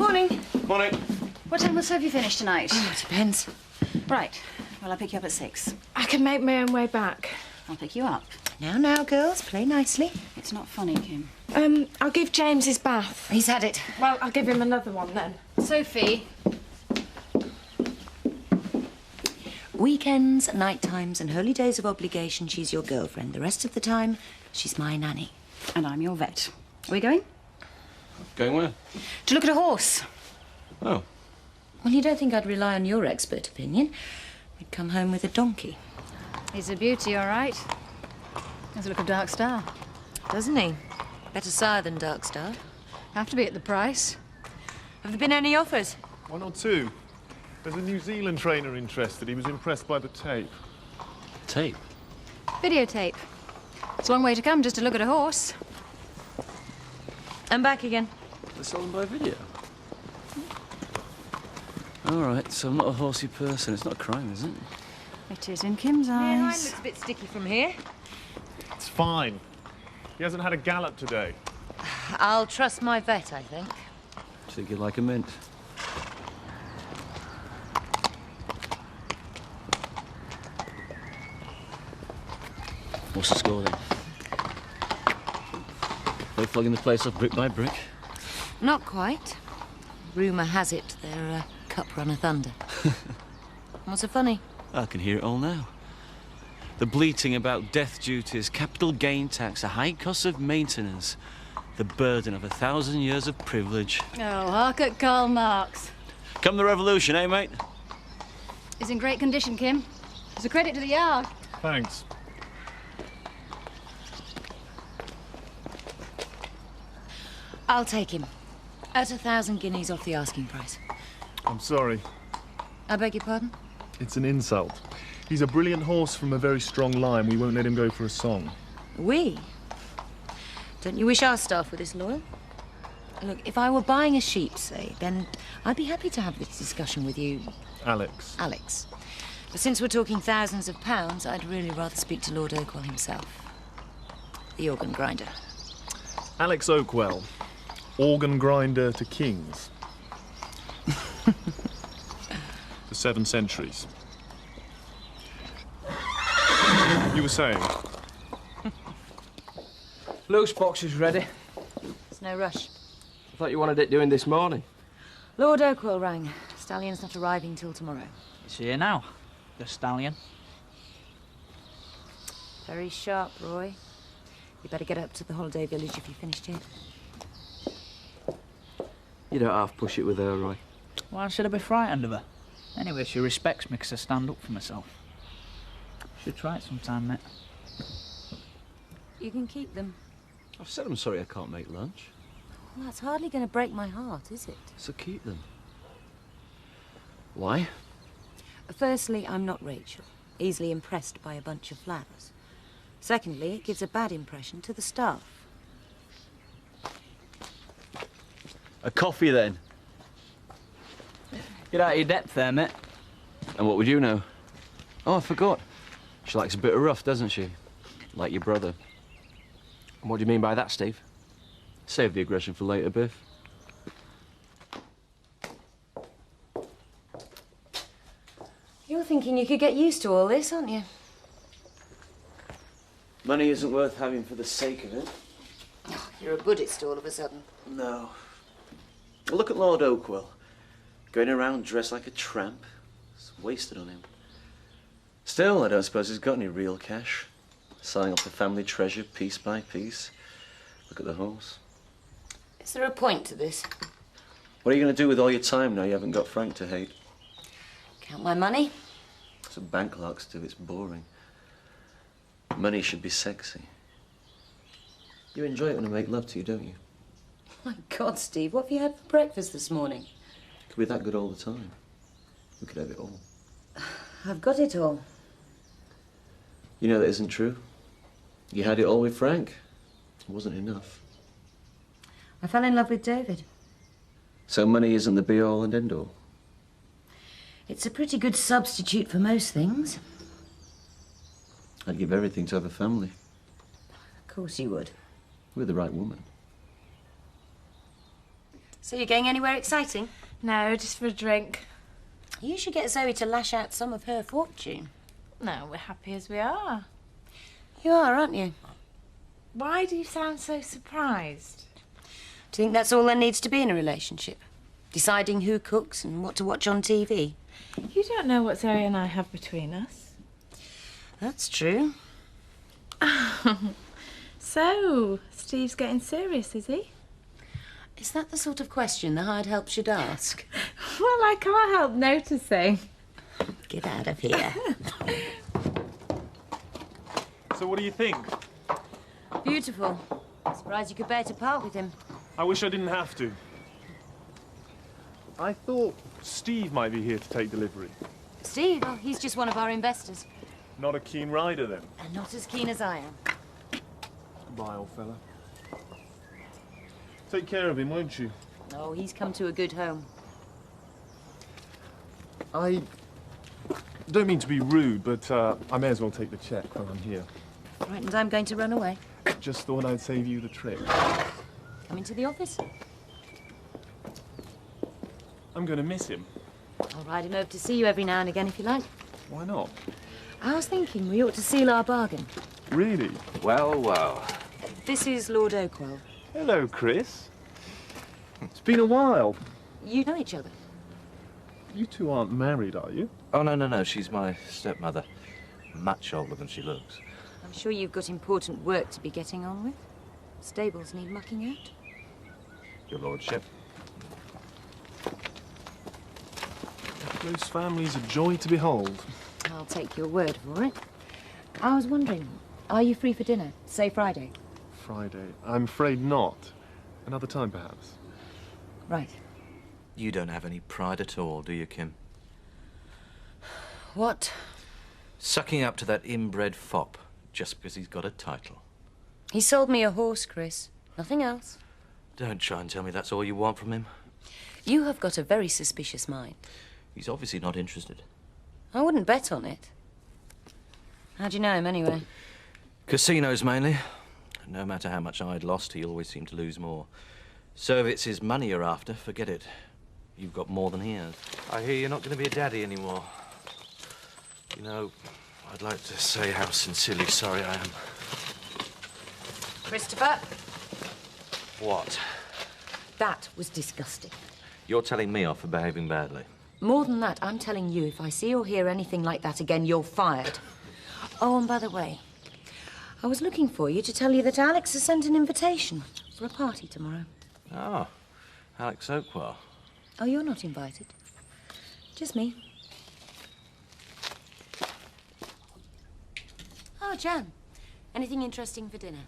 Morning. Morning. What time will serve you finish tonight? Oh, it depends. Right. Well, I'll pick you up at 6. I can make my own way back. I'll pick you up. Now, girls, play nicely. It's not funny, Kim. I'll give James his bath. He's had it. Well, I'll give him another one then. Sophie. Weekends, night times, and holy days of obligation, she's your girlfriend. The rest of the time, she's my nanny. And I'm your vet. Are we going? Going where? To look at a horse. Oh. Well, you don't think I'd rely on your expert opinion? We'd come home with a donkey. He's a beauty, all right. Has a look of Dark Star. Doesn't he? Better sire than Dark Star. Have to be at the price. Have there been any offers? 1 or 2. There's a New Zealand trainer interested. He was impressed by the tape. Tape? Videotape. It's a long way to come just to look at a horse. I'm back again. They're selling by video. All right, so I'm not a horsey person. It's not a crime, is it? It is in Kim's Mine eyes. looks a bit sticky from here. It's fine. He hasn't had a gallop today. I'll trust my vet, I think. Do you think you'd like a mint? What's the score then? They're flogging the place up brick by brick. Not quite. Rumour has it they're cup runner thunder. What's so funny? I can hear it all now. The bleating about death duties, capital gain tax, the high cost of maintenance, the burden of 1,000 years of privilege. Oh, hark at Karl Marx. Come the revolution, eh, mate? He's in great condition, Kim. It's a credit to the yard. Thanks. I'll take him. At 1,000 guineas off the asking price. I'm sorry. I beg your pardon? It's an insult. He's a brilliant horse from a very strong line. We won't let him go for a song. We? Don't you wish our staff were this loyal? Look, if I were buying a sheep, say, then I'd be happy to have this discussion with you, Alex. Alex. But since we're talking thousands of pounds, I'd really rather speak to Lord Oakwell himself. The organ grinder. Alex Oakwell. Organ grinder to kings. For 7 centuries. You were saying? Loose box is ready. There's no rush. I thought you wanted it doing this morning. Lord Oakwell rang. Stallion's not arriving till tomorrow. It's here now, the stallion. Very sharp, Roy. You better get up to the holiday village if you finished here. You don't half push it with her, Roy. Why should I be frightened of her? Anyway, she respects me because I stand up for myself. Should try it sometime, mate. You can keep them. I've said I'm sorry I can't make lunch. Well, that's hardly going to break my heart, is it? So keep them. Why? Firstly, I'm not Rachel, easily impressed by a bunch of flowers. Secondly, it gives a bad impression to the staff. A coffee, then. Get out of your depth there, mate. And what would you know? Oh, I forgot. She likes a bit of rough, doesn't she? Like your brother. And what do you mean by that, Steve? Save the aggression for later, Biff. You're thinking you could get used to all this, aren't you? Money isn't worth having for the sake of it. Oh, you're a Buddhist all of a sudden. No. Look at Lord Oakwell. Going around dressed like a tramp. It's wasted on him. Still, I don't suppose he's got any real cash. Selling off the family treasure piece by piece. Look at the horse. Is there a point to this? What are you going to do with all your time now you haven't got Frank to hate? Count my money? That's what bank clerks do. It's boring. Money should be sexy. You enjoy it when I make love to you, don't you? My God, Steve, what have you had for breakfast this morning? It could be that good all the time. We could have it all. I've got it all. You know that isn't true. You had it all with Frank. It wasn't enough. I fell in love with David. So money isn't the be-all and end-all? It's a pretty good substitute for most things. I'd give everything to have a family. Of course you would. With the right woman. So you're going anywhere exciting? No, just for a drink. You should get Zoe to lash out some of her fortune. No, we're happy as we are. You are, aren't you? Why do you sound so surprised? Do you think that's all there needs to be in a relationship? Deciding who cooks and what to watch on TV? You don't know what Zoe and I have between us. That's true. So, Steve's getting serious, is he? Is that the sort of question the hired help should ask? Well, I can't help noticing. Get out of here. So what do you think? Beautiful. Surprised you could bear to part with him. I wish I didn't have to. I thought Steve might be here to take delivery. Steve, oh, he's just one of our investors. Not a keen rider, then. And not as keen as I am. Goodbye, old fella. Take care of him, won't you? Oh, he's come to a good home. I don't mean to be rude, but I may as well take the check while I'm here. Right, and I'm going to run away. Just thought I'd save you the trip. Come into the office. I'm going to miss him. I'll ride him over to see you every now and again if you like. Why not? I was thinking we ought to seal our bargain. Really? Well, well. This is Lord Oakwell. Hello, Chris. It's been a while. You know each other? You two aren't married, are you? Oh, no. She's my stepmother. Much older than she looks. I'm sure you've got important work to be getting on with. Stables need mucking out. Your lordship. Those families a joy to behold. I'll take your word for it. I was wondering, are you free for dinner? Say Friday. Friday. I'm afraid not. Another time, perhaps. Right. You don't have any pride at all, do you, Kim? What? Sucking up to that inbred fop just because he's got a title. He sold me a horse, Chris. Nothing else. Don't try and tell me that's all you want from him. You have got a very suspicious mind. He's obviously not interested. I wouldn't bet on it. How do you know him, anyway? Casinos, mainly. No matter how much I'd lost, he always seemed to lose more. So if it's his money you're after, forget it. You've got more than he has. I hear you're not going to be a daddy anymore. You know, I'd like to say how sincerely sorry I am. Christopher, What? that was disgusting. You're telling me off for behaving badly? More than that, I'm telling you, if I see or hear anything like that again, you're fired. Oh, and by the way, I was looking for you to tell you that Alex has sent an invitation for a party tomorrow. Oh, Alex Oakwell. Oh, you're not invited. Just me. Oh, Jan, anything interesting for dinner?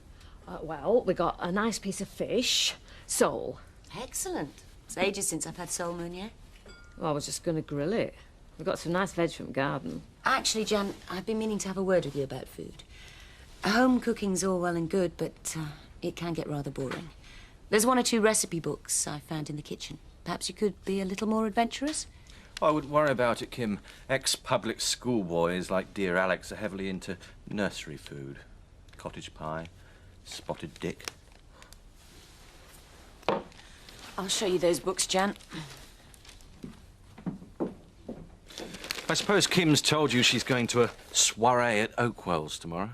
Well, we got a nice piece of fish, sole. Excellent. It's ages since I've had sole meunier. Well, I was just going to grill it. We got some nice veg from garden. Actually, Jan, I've been meaning to have a word with you about food. Home cooking's all well and good, but it can get rather boring. There's one or two recipe books I found in the kitchen. Perhaps you could be a little more adventurous? I wouldn't worry about it, Kim. Ex-public school boys like dear Alex are heavily into nursery food. Cottage pie, spotted dick. I'll show you those books, Jan. I suppose Kim's told you she's going to a soiree at Oakwell's tomorrow.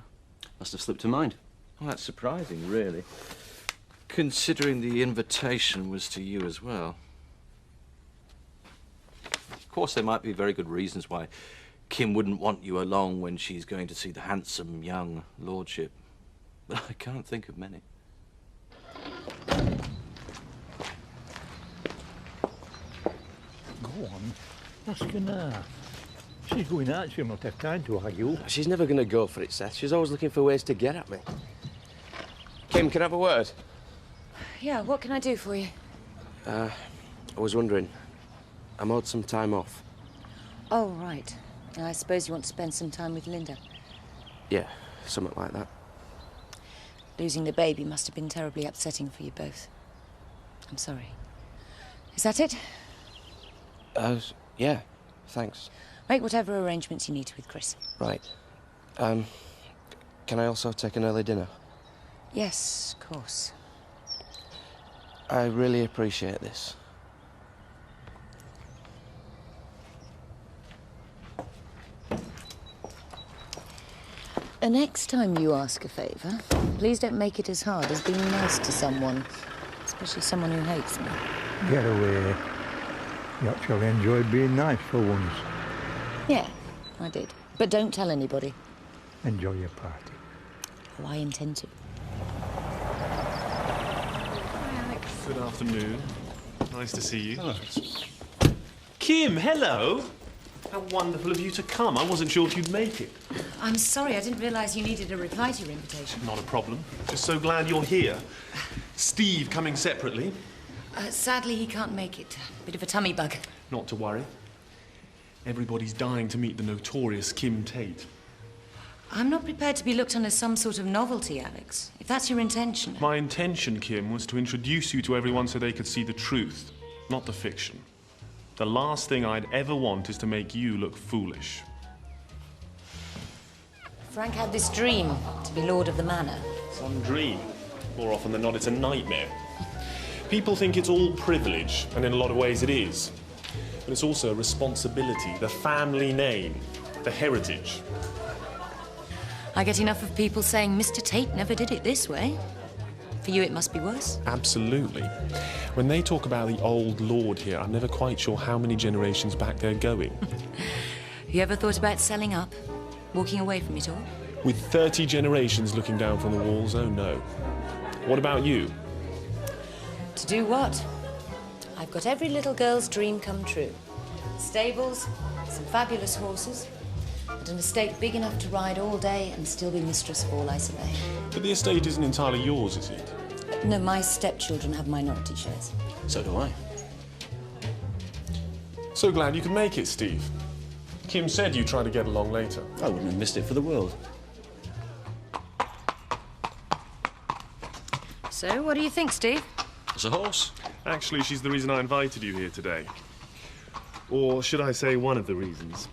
Must have slipped her mind. Well, that's surprising, really. Considering the invitation was to you as well. Of course, there might be very good reasons why Kim wouldn't want you along when she's going to see the handsome young lordship. But I can't think of many. Go on, asking her. She's going out, she'll not have time to argue. She's never going to go for it, Seth. She's always looking for ways to get at me. Kim, can I have a word? Yeah, what can I do for you? I was wondering, I'm owed some time off. Oh, right. I suppose you want to spend some time with Linda. Yeah, something like that. Losing the baby must have been terribly upsetting for you both. I'm sorry. Is that it? Yeah, thanks. Make whatever arrangements you need with Chris. Right. Can I also take an early dinner? Yes, of course. I really appreciate this. The next time you ask a favour, please don't make it as hard as being nice to someone, especially someone who hates me. Get away. You actually enjoyed being nice for once. Yeah, I did. But don't tell anybody. Enjoy your party. Oh, I intend to. Good afternoon. Nice to see you. Hello. Kim, hello. How wonderful of you to come. I wasn't sure if you'd make it. I'm sorry, I didn't realise you needed a reply to your invitation. Not a problem. Just so glad you're here. Steve coming separately. Sadly, he can't make it. Bit of a tummy bug. Not to worry. Everybody's dying to meet the notorious Kim Tate. I'm not prepared to be looked on as some sort of novelty, Alex. If that's your intention. My intention, Kim, was to introduce you to everyone so they could see the truth, not the fiction. The last thing I'd ever want is to make you look foolish. Frank had this dream to be Lord of the Manor. Some dream. More often than not, it's a nightmare. People think it's all privilege, and in a lot of ways it is. But it's also a responsibility, the family name, the heritage. I get enough of people saying Mr. Tate never did it this way. For you, it must be worse. Absolutely. When they talk about the old lord here, I'm never quite sure how many generations back they're going. You ever thought about selling up? Walking away from it all? With 30 generations looking down from the walls, oh no. What about you? To do what? I've got every little girl's dream come true. Stables, some fabulous horses, and an estate big enough to ride all day and still be mistress of all I survey. But the estate isn't entirely yours, is it? No, my stepchildren have minority shares. So do I. So glad you could make it, Steve. Kim said you'd try to get along later. I wouldn't have missed it for the world. So, what do you think, Steve? It's a horse. Actually, she's the reason I invited you here today. Or should I say one of the reasons.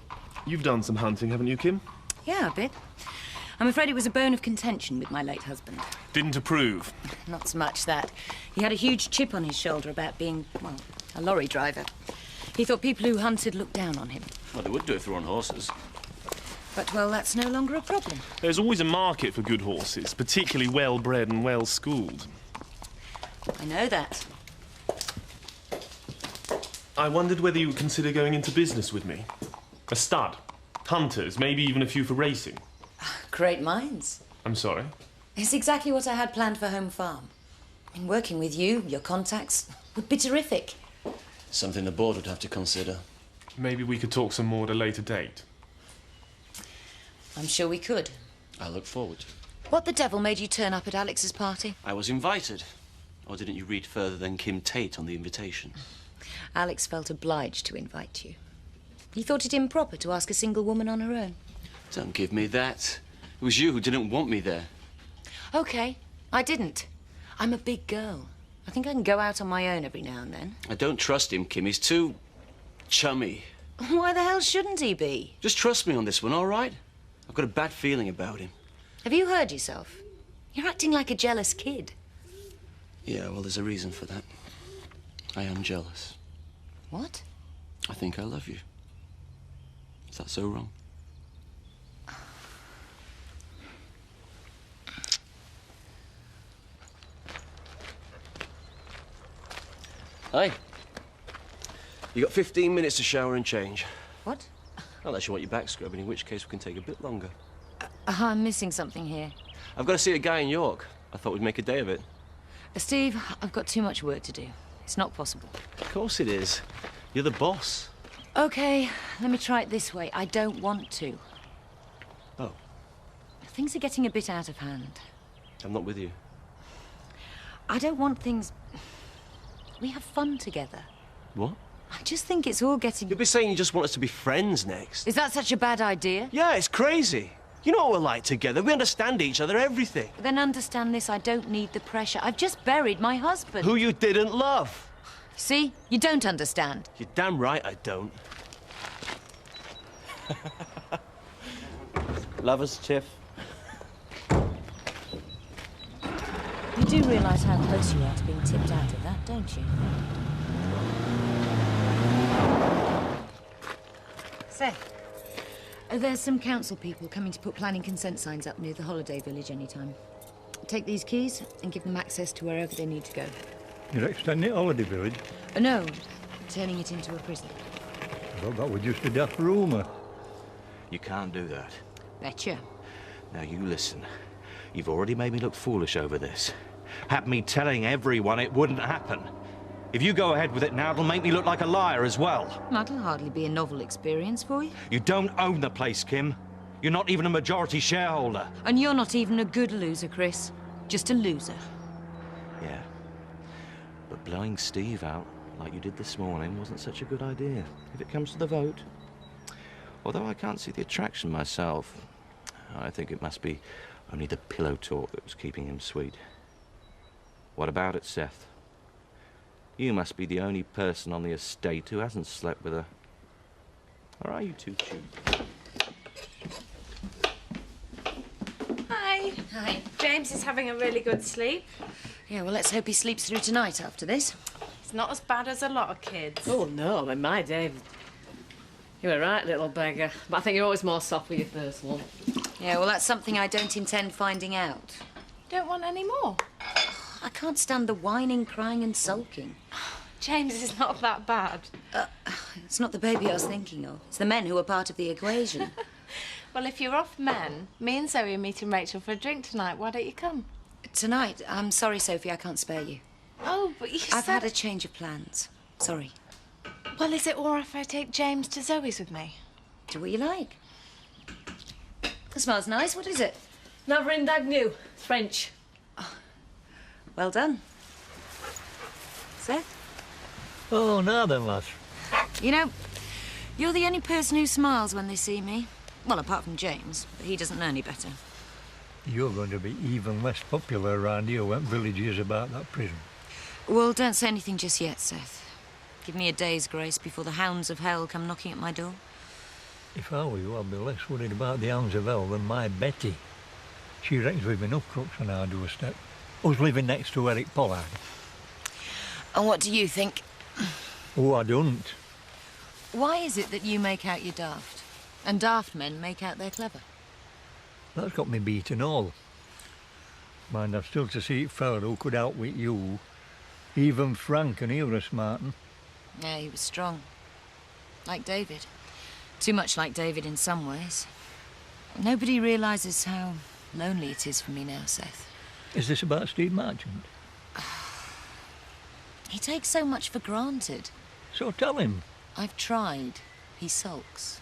You've done some hunting, haven't you, Kim? Yeah, a bit. I'm afraid it was a bone of contention with my late husband. Didn't approve. Not so much that. He had a huge chip on his shoulder about being, well, a lorry driver. He thought people who hunted looked down on him. Well, they would do if they were on horses. But, well, that's no longer a problem. There's always a market for good horses, particularly well-bred and well-schooled. I know that. I wondered whether you would consider going into business with me. A stud, hunters, maybe even a few for racing. Great minds. I'm sorry? It's exactly what I had planned for Home Farm. I mean, working with you, your contacts, would be terrific. Something the board would have to consider. Maybe we could talk some more at a later date. I'm sure we could. I look forward to it. What the devil made you turn up at Alex's party? I was invited. Or didn't you read further than Kim Tate on the invitation? Alex felt obliged to invite you. He thought it improper to ask a single woman on her own. Don't give me that. It was you who didn't want me there. OK, I didn't. I'm a big girl. I think I can go out on my own every now and then. I don't trust him, Kim. He's too chummy. Why the hell shouldn't he be? Just trust me on this one, all right? I've got a bad feeling about him. Have you heard yourself? You're acting like a jealous kid. Yeah, well, there's a reason for that. I am jealous. What? I think I love you. Is that so wrong? Hi. You got 15 minutes to shower and change. What? Unless you want your back scrubbing, in which case we can take a bit longer. I'm missing something here. I've got to see a guy in York. I thought we'd make a day of it. Steve, I've got too much work to do. It's not possible. Of course it is. You're the boss. OK, let me try it this way. I don't want to. Oh. Things are getting a bit out of hand. I'm not with you. I don't want things... We have fun together. What? I just think it's all getting... You'll be saying you just want us to be friends next. Is that such a bad idea? Yeah, it's crazy. You know what we're like together. We understand each other, everything. Then understand this, I don't need the pressure. I've just buried my husband. Who you didn't love. See? You don't understand. You're damn right I don't. Lovers, Chiff. You do realise how close you are to being tipped out of that, don't you? Seth, There's some council people coming to put planning consent signs up near the holiday village anytime. Take these keys and give them access to wherever they need to go. You're extending Holiday Village? No, turning it into a prison. I thought that was just a daft rumour. You can't do that. Betcha. Now, you listen. You've already made me look foolish over this. Had me telling everyone it wouldn't happen. If you go ahead with it now, it'll make me look like a liar as well. That'll hardly be a novel experience for you. You don't own the place, Kim. You're not even a majority shareholder. And you're not even a good loser, Chris. Just a loser. Yeah. But blowing Steve out, like you did this morning, wasn't such a good idea, if it comes to the vote. Although I can't see the attraction myself. I think it must be only the pillow talk that was keeping him sweet. What about it, Seth? You must be the only person on the estate who hasn't slept with her. Or are you two cute? Hi. Hi. James is having a really good sleep. Yeah, well, let's hope he sleeps through tonight after this. It's not as bad as a lot of kids. Oh, no, I mean, my David. You were right, little beggar. But I think you're always more soft with your first one. Yeah, well, that's something I don't intend finding out. Don't want any more? I can't stand the whining, crying and sulking. James is not that bad. It's not the baby I was thinking of. It's the men who are part of the equation. Well, if you're off men, me and Zoe are meeting Rachel for a drink tonight. Why don't you come? Tonight? I'm sorry, Sophie, I can't spare you. Oh, but you I've said... had a change of plans. Sorry. Well, is it all right if I take James to Zoe's with me? Do what you like. It smells nice. What is it? Navarin Dagnew, French. Well done. Seth? Oh, now then, lass. You know, you're the only person who smiles when they see me. Well, apart from James, but he doesn't know any better. You're going to be even less popular around here when village hears about that prison. Well, don't say anything just yet, Seth. Give me a day's grace before the hounds of hell come knocking at my door. If I were you, I'd be less worried about the hounds of hell than my Betty. She reckons we've enough crooks on our doorstep. Us living next to Eric Pollard. And what do you think? Oh, I don't. Why is it that you make out you're daft, and daft men make out they're clever? That's got me beaten all. Mind, I've still to see a fella who could outwit you. Even Frank, and he was a smart un. Yeah, he was strong. Like David. Too much like David in some ways. Nobody realises how lonely it is for me now, Seth. Is this about Steve Marchant? He takes so much for granted. So tell him. I've tried. He sulks.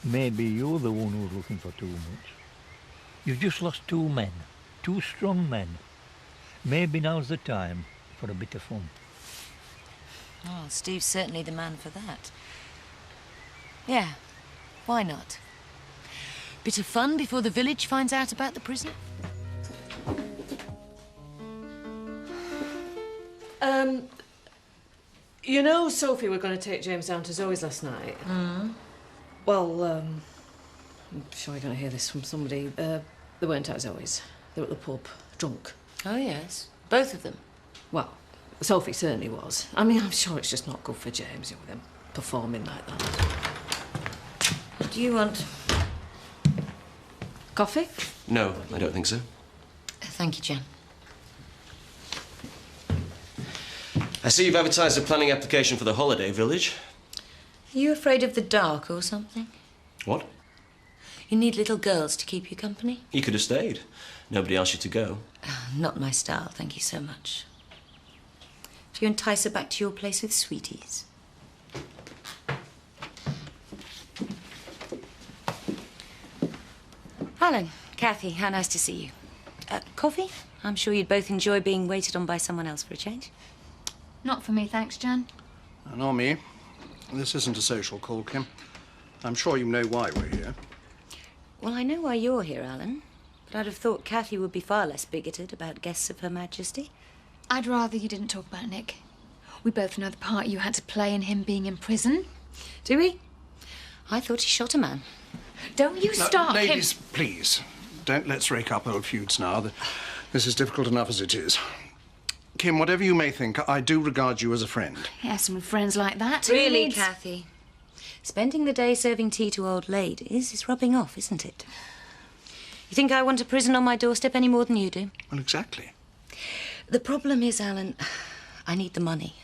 Maybe you're the one who's looking for too much. You've just lost 2 men. 2 strong men. Maybe now's the time for a bit of fun. Oh, Steve's certainly the man for that. Yeah, why not? Bit of fun before the village finds out about the prison? You know, Sophie, we're going to take James down to Zoe's last night. Well, I'm sure you're going to hear this from somebody. They weren't at Zoe's. They were at the pub, drunk. Oh, yes. Both of them. Well, Sophie certainly was. I mean, I'm sure it's just not good for James, you know, with them performing like that. What do you want? Coffee? No, I don't think so. Thank you, Jen. I see you've advertised a planning application for the holiday village. Are you afraid of the dark or something? What? You need little girls to keep you company? You could have stayed. Nobody asked you to go. Not my style, thank you so much. Do you entice her back to your place with sweeties? Alan, Kathy, how nice to see you. Coffee? I'm sure you'd both enjoy being waited on by someone else for a change. Not for me, thanks, Jan. Nor me. This isn't a social call, Kim. I'm sure you know why we're here. Well, I know why you're here, Alan. But I'd have thought Kathy would be far less bigoted about guests of Her Majesty. I'd rather you didn't talk about Nick. We both know the part you had to play in him being in prison. Do we? I thought he shot a man. Don't you start Ladies, please. Let's rake up old feuds now. This is difficult enough as it is. Kim, whatever you may think, I do regard you as a friend. Yes, and with friends like that, who Really, needs- Kathy? Spending the day serving tea to old ladies is rubbing off, isn't it? You think I want a prison on my doorstep any more than you do? Well, exactly. The problem is, Alan, I need the money.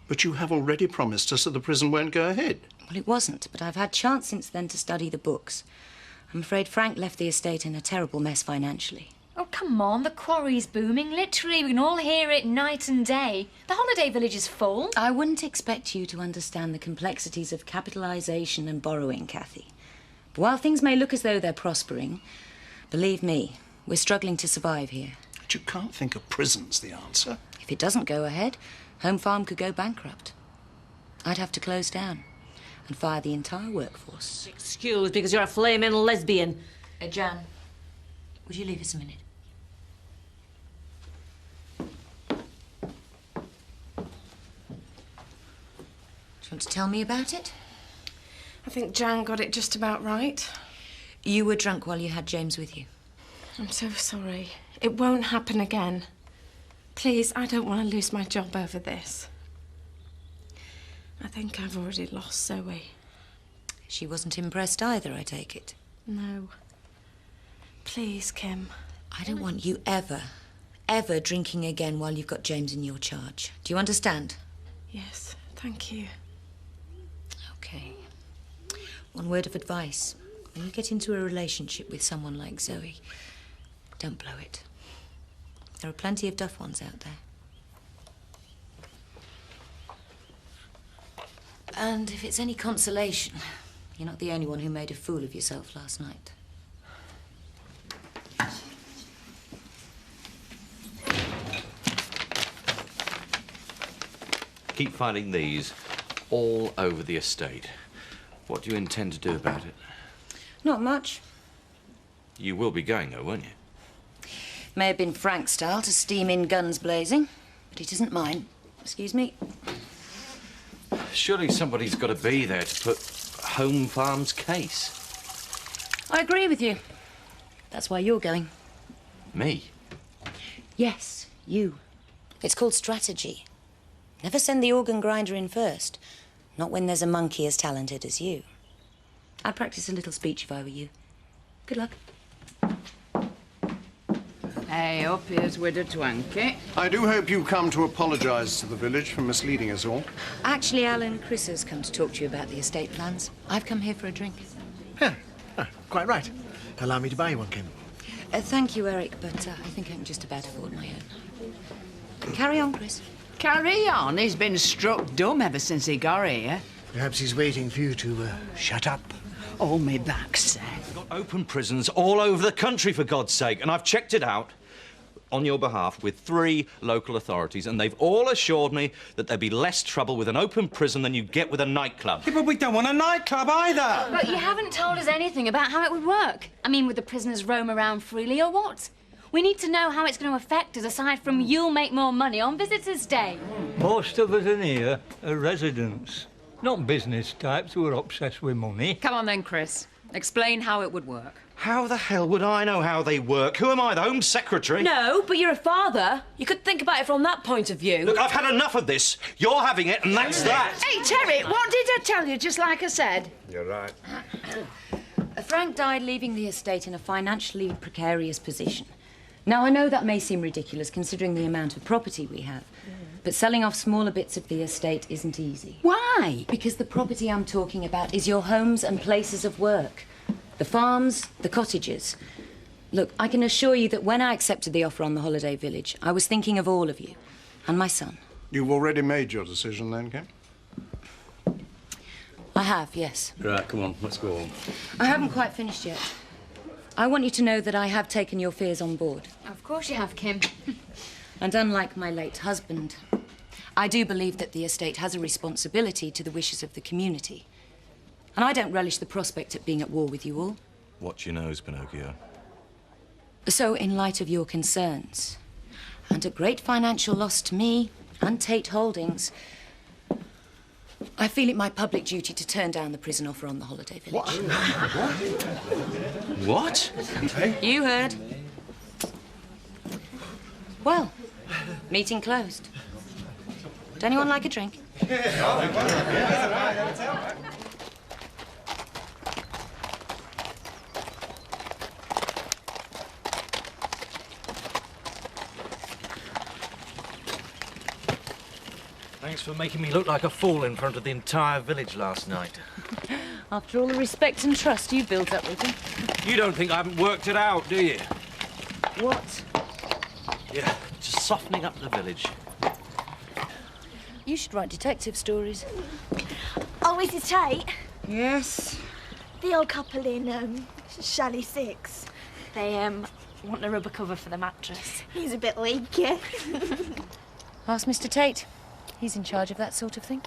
But you have already promised us that the prison won't go ahead. Well, it wasn't, but I've had chance since then to study the books. I'm afraid Frank left the estate in a terrible mess financially. Oh, come on, the quarry's booming. Literally, we can all hear it night and day. The holiday village is full. I wouldn't expect you to understand the complexities of capitalisation and borrowing, Kathy. But while things may look as though they're prospering, believe me, we're struggling to survive here. But you can't think of prison's the answer. If it doesn't go ahead, Home Farm could go bankrupt. I'd have to close down and fire the entire workforce. Excuse, because you're a flaming lesbian. Jan, would you leave us a minute? Do you want to tell me about it? I think Jan got it just about right. You were drunk while you had James with you. I'm so sorry. It won't happen again. Please, I don't want to lose my job over this. I think I've already lost Zoe. She wasn't impressed either, I take it. No. Please, Kim. I don't want you ever drinking again while you've got James in your charge. Do you understand? Yes, thank you. Okay. One word of advice. When you get into a relationship with someone like Zoe, don't blow it. There are plenty of duff ones out there. And if it's any consolation, you're not the only one who made a fool of yourself last night. Keep finding these all over the estate. What do you intend to do about it? Not much. You will be going, though, won't you? May have been Frank's style to steam in guns blazing, but it isn't mine. Excuse me. Surely somebody's got to be there to put Home Farm's case. I agree with you. That's why you're going. Me? Yes, you. It's called strategy. Never send the organ grinder in first. Not when there's a monkey as talented as you. I'd practice a little speech if I were you. Good luck. Hey, up here's Widow Twankey. I do hope you come to apologise to the village for misleading us all. Actually, Alan, Chris has come to talk to you about the estate plans. I've come here for a drink. Quite right. Allow me to buy you one, Kim. Thank you, Eric, but I think I can just about afford my own. Carry on, Chris. Carry on. He's been struck dumb ever since he got here. Perhaps he's waiting for you to shut up. Oh, me back, Seth. We've got open prisons all over the country, for God's sake, and I've checked it out on your behalf with 3 local authorities, and they've all assured me that there'd be less trouble with an open prison than you'd get with a nightclub. Yeah, but we don't want a nightclub either. But you haven't told us anything about how it would work. I mean, would the prisoners roam around freely or what? We need to know how it's going to affect us, aside from you'll make more money on Visitors' Day. Most of us in here are residents, not business types who are obsessed with money. Come on then, Chris. Explain how it would work. How the hell would I know how they work? Who am I, the Home Secretary? No, but you're a father. You could think about it from that point of view. Look, I've had enough of this. You're having it, and that's that. Hey, Terry, what did I tell you, just like I said? You're right. Frank died leaving the estate in a financially precarious position. Now, I know that may seem ridiculous considering the amount of property we have, but selling off smaller bits of the estate isn't easy. Why? Because the property I'm talking about is your homes and places of work. The farms, the cottages. Look, I can assure you that when I accepted the offer on the holiday village, I was thinking of all of you and my son. You've already made your decision then, Kim? I have, yes. Right, come on, let's go on. I haven't quite finished yet. I want you to know that I have taken your fears on board. Of course you have, Kim. And unlike my late husband, I do believe that the estate has a responsibility to the wishes of the community. And I don't relish the prospect of being at war with you all. Watch your nose, Pinocchio. So, in light of your concerns, and a great financial loss to me and Tate Holdings, I feel it my public duty to turn down the prison offer on the holiday village. What? You heard. Well, meeting closed. Would anyone like a drink? Thanks for making me look like a fool in front of the entire village last night. After all the respect and trust you built up with him. You don't think I haven't worked it out, do you? What? Yeah, just softening up the village. You should write detective stories. Oh, Mrs. Tate? Yes? The old couple in, Chalet 6. They, want a rubber cover for the mattress. He's a bit weak, yeah. Ask Mr. Tate. He's in charge of that sort of thing.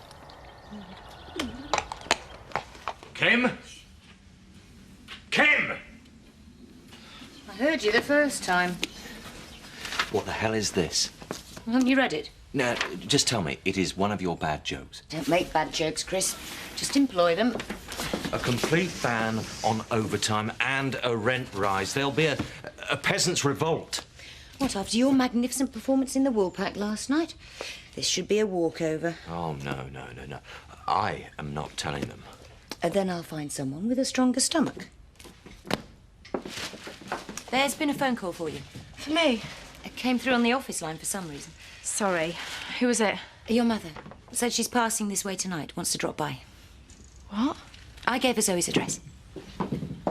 Kim? Kim! I heard you the first time. What the hell is this? Haven't you read it? No, just tell me, it is one of your bad jokes. Don't make bad jokes, Chris. Just employ them. A complete ban on overtime and a rent rise. There'll be a peasants' revolt. What, after your magnificent performance in the Woolpack last night? This should be a walkover. Oh, no. I am not telling them. Then I'll find someone with a stronger stomach. There's been a phone call for you. For me? It came through on the office line for some reason. Sorry. Who was it? Your mother. Said she's passing this way tonight, wants to drop by. What? I gave her Zoe's address. I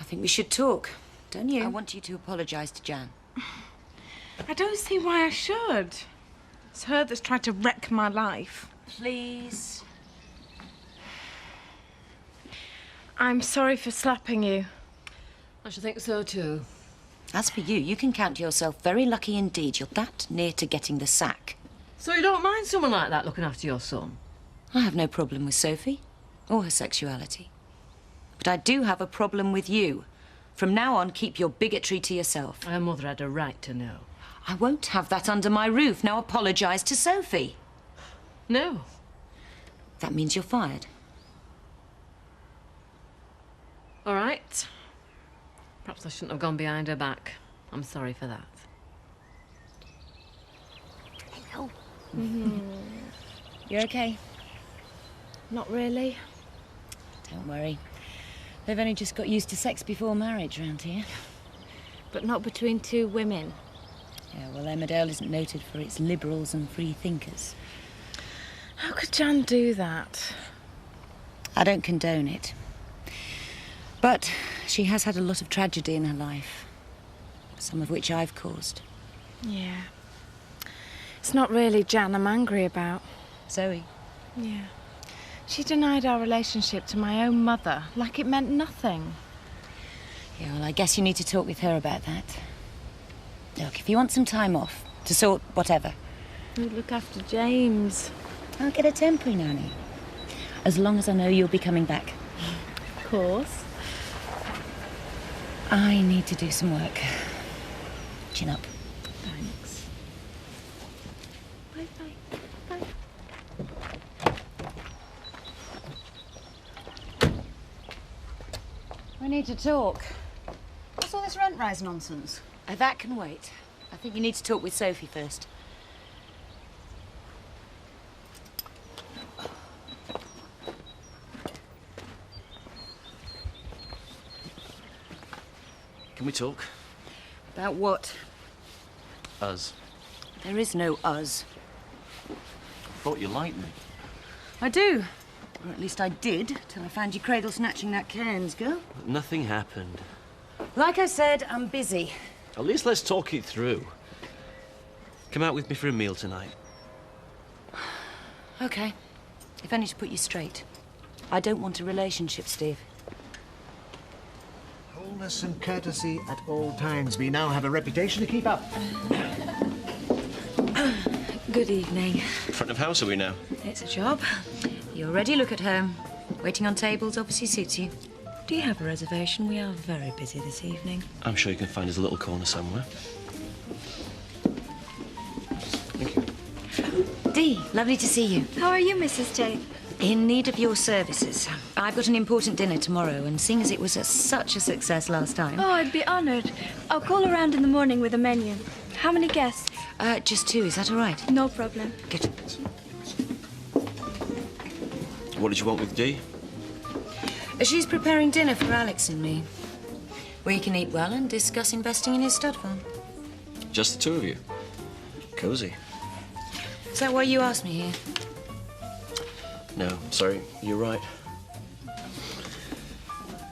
think we should talk, don't you? I want you to apologise to Jan. I don't see why I should. It's her that's tried to wreck my life. Please. I'm sorry for slapping you. I should think so too. As for you, you can count yourself very lucky indeed. You're that near to getting the sack. So you don't mind someone like that looking after your son? I have no problem with Sophie or her sexuality. But I do have a problem with you. From now on, keep your bigotry to yourself. Her mother had a right to know. I won't have that under my roof. Now apologise to Sophie. No. That means you're fired. All right. Perhaps I shouldn't have gone behind her back. I'm sorry for that. Hello. You're okay? Not really. Don't worry. They've only just got used to sex before marriage round here. But not between two women. Yeah, well, Emmerdale isn't noted for its liberals and free thinkers. How could Jan do that? I don't condone it. But she has had a lot of tragedy in her life. Some of which I've caused. Yeah. It's not really Jan I'm angry about. Zoe? Yeah. She denied our relationship to my own mother, like it meant nothing. Yeah, well, I guess you need to talk with her about that. Look, if you want some time off, to sort whatever. You look after James. I'll get a temporary nanny. As long as I know you'll be coming back. Of course. I need to do some work. Chin up. Thanks. Bye. We need to talk. What's all this rent rise nonsense? That can wait. I think you need to talk with Sophie first. Can we talk? About what? Us. There is no us. I thought you liked me. I do. Or at least I did, till I found you cradle snatching that Cairns girl. But nothing happened. Like I said, I'm busy. At least let's talk it through. Come out with me for a meal tonight. Okay. If only to put you straight. I don't want a relationship, Steve. Wholeness and courtesy at all times. We now have a reputation to keep up. Good evening. Front of house are we now? It's a job. You already look at home. Waiting on tables obviously suits you. Do you have a reservation? We are very busy this evening. I'm sure you can find us a little corner somewhere. Thank you. Dee, lovely to see you. How are you, Mrs. Tate? In need of your services. I've got an important dinner tomorrow, and seeing as it was such a success last time... Oh, I'd be honoured. I'll call around in the morning with a menu. How many guests? Just 2, is that all right? No problem. Good. What did you want with Dee? She's preparing dinner for Alex and me. We can eat well and discuss investing in his stud farm. Just the two of you? Cozy. Is that why you asked me here? No, sorry, you're right.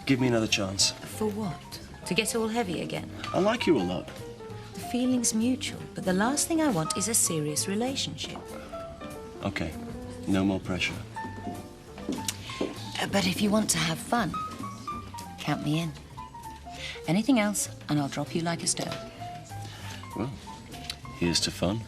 Give me another chance. For what? To get all heavy again? I like you a lot. The feeling's mutual, but the last thing I want is a serious relationship. Okay, no more pressure. But if you want to have fun, count me in. Anything else, and I'll drop you like a stone. Well, here's to fun.